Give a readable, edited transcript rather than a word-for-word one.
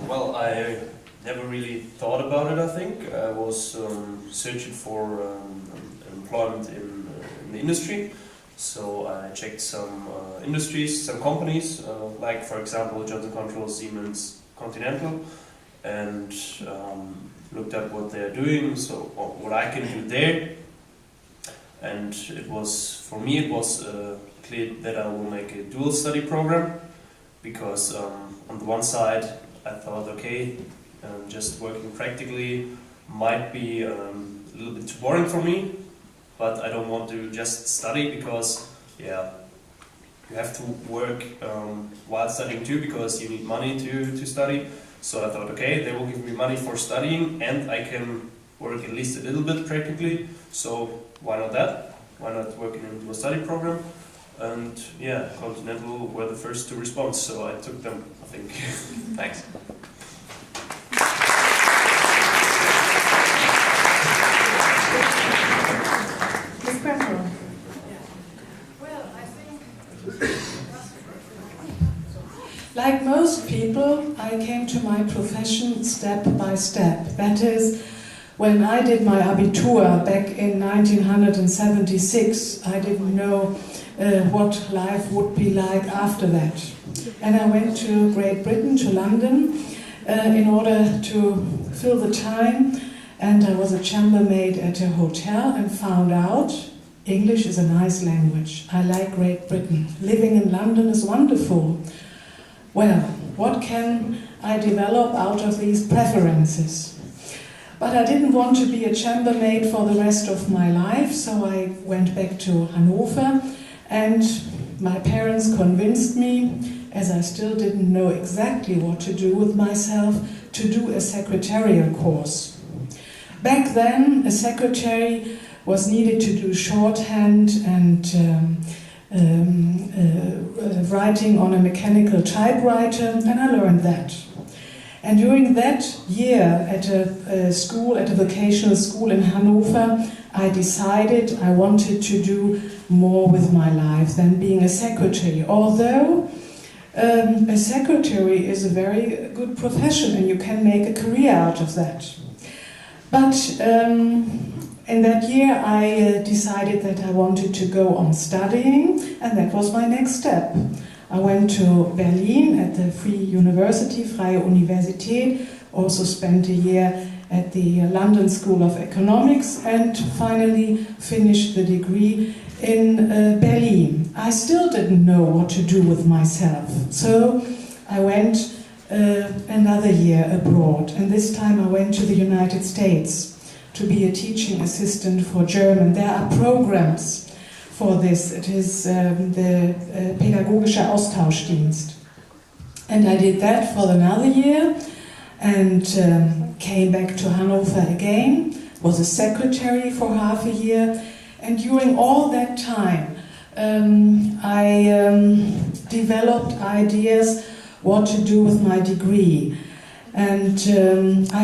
Well, I never really thought about it, I think. I was searching for employment in the industry. So I checked some industries, some companies, like for example Johnson Controls, Siemens, Continental, and looked at what they're doing, so what I can do there. And it was, for me, it was clear that I will make a dual study program, because on the one side I thought, okay, just working practically might be a little bit too boring for me, but I don't want to just study, because yeah, you have to work while studying too, because you need money to study. So I thought, okay, they will give me money for studying and I can work at least a little bit practically, so why not that? Why not working into a study program? And yeah, Continental were the first to respond, so I took them, I think. Thanks. Like most people, I came to my profession step by step. That is, when I did my Abitur back in 1976, I didn't know what life would be like after that. And I went to Great Britain, to London, in order to fill the time. And I was a chambermaid at a hotel and found out English is a nice language. I like Great Britain. Living in London is wonderful. Well, what can I develop out of these preferences? But I didn't want to be a chambermaid for the rest of my life, so I went back to Hanover, and my parents convinced me, as I still didn't know exactly what to do with myself, to do a secretarial course. Back then, a secretary was needed to do shorthand and writing on a mechanical typewriter, and I learned that. And during that year at a school, at a vocational school in Hanover, I decided I wanted to do more with my life than being a secretary. Although a secretary is a very good profession and you can make a career out of that. But in that year I decided that I wanted to go on studying, and that was my next step. I went to Berlin at the Free University, Freie Universität, also spent a year at the London School of Economics, and finally finished the degree in Berlin. I still didn't know what to do with myself, so I went another year abroad, and this time I went to the United States to be a teaching assistant for German. There are programs for this. It is the Pädagogischer Austauschdienst. And I did that for another year and came back to Hanover again, was a secretary for half a year, and during all that time I developed ideas what to do with my degree. And I